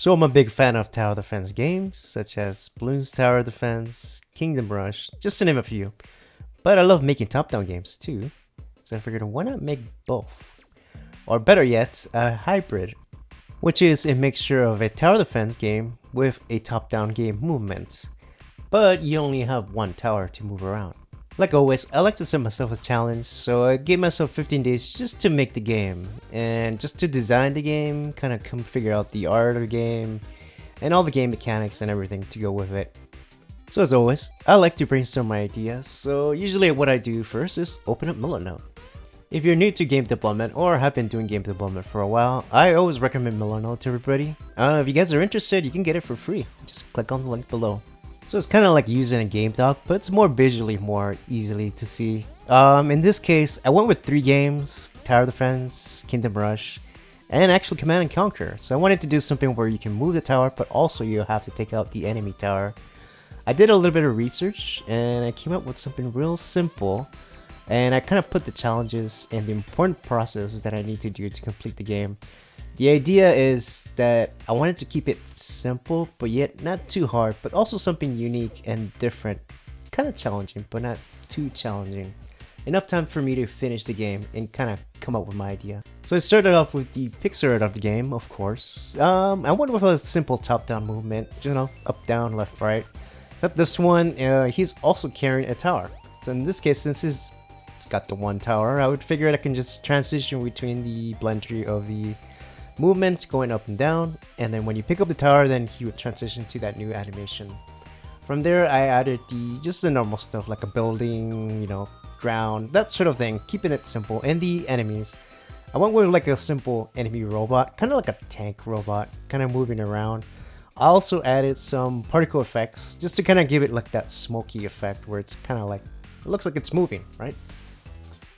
So I'm a big fan of tower defense games, such as Bloons Tower Defense, Kingdom Rush, just to name a few. But I love making top-down games too, so I figured why not make both? Or better yet, a hybrid, which is a mixture of a tower defense game with a top-down game movement. But you only have one tower to move around. Like always, I like to set myself a challenge, so I gave myself 15 days just to make the game, and just to design the game, kind of come figure out the art of the game, and all the game mechanics and everything to go with it. So as always, I like to brainstorm my ideas, so usually what I do first is open up Milanote. If you're new to game development or have been doing game development for a while, I always recommend Milanote to everybody. If you guys are interested, you can get it for free. Just click on the link below. So it's kind of like using a game doc, but it's more visually more easily to see. In this case, I went with 3 games: Tower Defense, Kingdom Rush, and actually Command and Conquer. So I wanted to do something where you can move the tower, but also you have to take out the enemy tower. I did a little bit of research, and I came up with something real simple. And I kind of put the challenges and the important processes that I need to do to complete the game. The idea is that I wanted to keep it simple, but yet not too hard, but also something unique and different. Kind of challenging, but not too challenging. Enough time for me to finish the game and kind of come up with my idea. So I started off with the pixel art of the game, of course. I went with a simple top-down movement, up, down, left, right. Except this one, he's also carrying a tower. So in this case, since it's got the one tower, I would figure I can just transition between the blendry of the movement going up and down, and then when you pick up the tower, then he would transition to that new animation. From there, I added just the normal stuff like a building, ground, that sort of thing, keeping it simple. And the enemies, I went with like a simple enemy robot, kind of like a tank robot, kind of moving around. I also added some particle effects just to kind of give it like that smoky effect where it's kind of like, it looks like it's moving, right?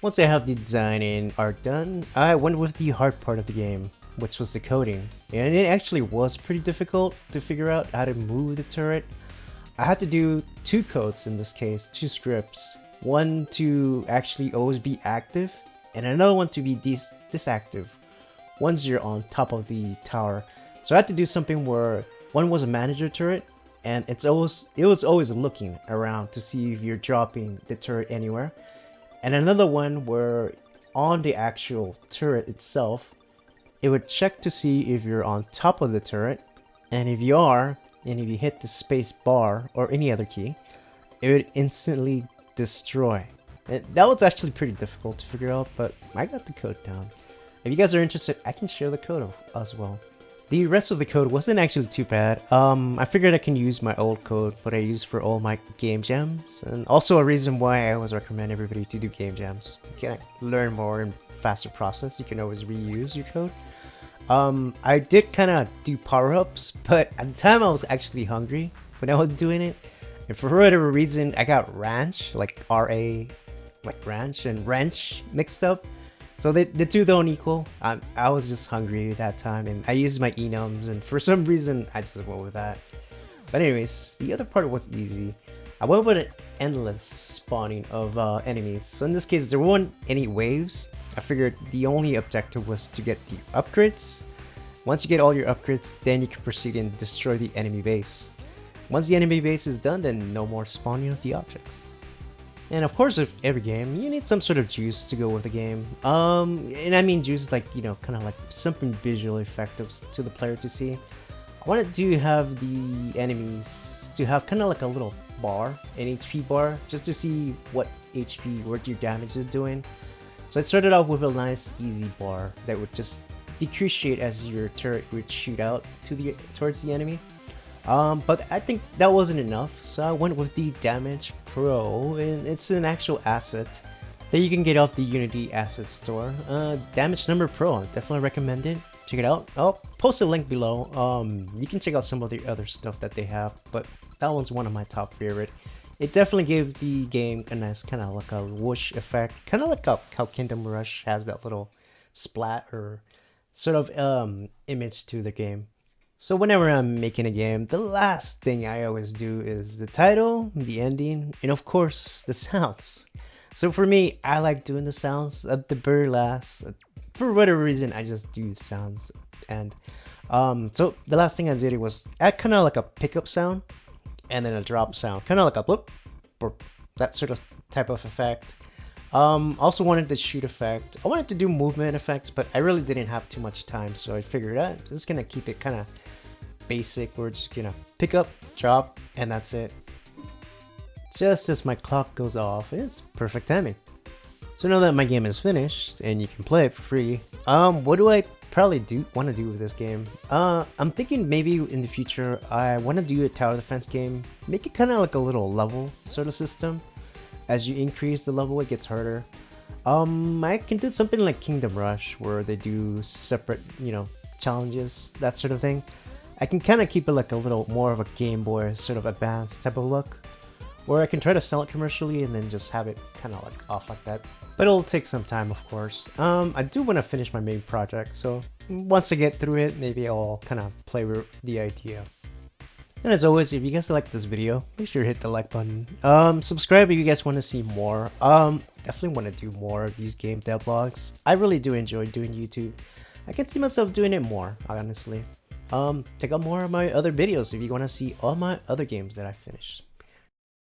Once I have the design and art done, I went with the hard part of the game, which was the coding. And it actually was pretty difficult to figure out how to move the turret. I had to do 2 codes in this case, 2 scripts. One to actually always be active, and another one to be disactive once you're on top of the tower. So I had to do something where one was a manager turret, and it was always looking around to see if you're dropping the turret anywhere. And another one where on the actual turret itself, it would check to see if you're on top of the turret, and if you are, and if you hit the space bar or any other key, it would instantly destroy. And that was actually pretty difficult to figure out, but I got the code down. If you guys are interested, I can share the code as well. The rest of the code wasn't actually too bad. I figured I can use my old code, what I use for all my game jams, and also a reason why I always recommend everybody to do game jams. You can learn more and faster process. You can always reuse your code. I did kind of do power-ups, but at the time I was actually hungry when I was doing it, and for whatever reason I got ranch, like R-A, like ranch, and wrench mixed up. So the 2 don't equal. I was just hungry that time, and I used my enums, and for some reason I just went with that. But anyways, the other part was easy. I went with an endless spawning of enemies. So in this case, there weren't any waves. I figured the only objective was to get the upgrades. Once you get all your upgrades, then you can proceed and destroy the enemy base. Once the enemy base is done, then no more spawning of the objects. And of course, with every game, you need some sort of juice to go with the game. And I mean juice like, kind of like something visually effective to the player to see. I wanted to have the enemies to have kind of like a little bar, an HP bar, just to see what HP, what your damage is doing. So I started off with a nice easy bar that would just decrease as your turret would shoot out towards the enemy. But I think that wasn't enough, so I went with the Damage Pro, and it's an actual asset that you can get off the Unity asset store. Damage Number Pro, definitely recommend it. Check it out. I'll post a link below. You can check out some of the other stuff that they have, but that one's one of my top favorite. It definitely gave the game a nice kind of like a whoosh effect, kind of like how Kingdom Rush has that little splat or sort of image to the game. So whenever I'm making a game, the last thing I always do is the title, the ending, and of course, the sounds. So for me, I like doing the sounds at the very last. For whatever reason, I just do sounds. And So the last thing I did was add kind of like a pickup sound and then a drop sound, kind of like a bloop or that sort of type of effect. Also wanted the shoot effect. I wanted to do movement effects, but I really didn't have too much time, so I figured I'm just gonna keep it kind of basic. We're just gonna pick up, drop, and that's it. Just as my clock goes off, it's perfect timing. So now that my game is finished and you can play it for free, what do I probably want to do with this game? I'm thinking maybe in the future I want to do a tower defense game, make it kind of like a little level sort of system. As you increase the level, it gets harder. I can do something like Kingdom Rush, where they do separate, challenges, that sort of thing. I can kind of keep it like a little more of a Game Boy sort of advanced type of look, or I can try to sell it commercially and then just have it kind of like off like that. But it'll take some time, of course. I do want to finish my main project, so once I get through it, maybe I'll kind of play with the idea. And as always, if you guys like this video, make sure to hit the like button. Subscribe if you guys want to see more. Definitely want to do more of these game devlogs. I really do enjoy doing YouTube. I can see myself doing it more, honestly. Check out more of my other videos if you want to see all my other games that I finished.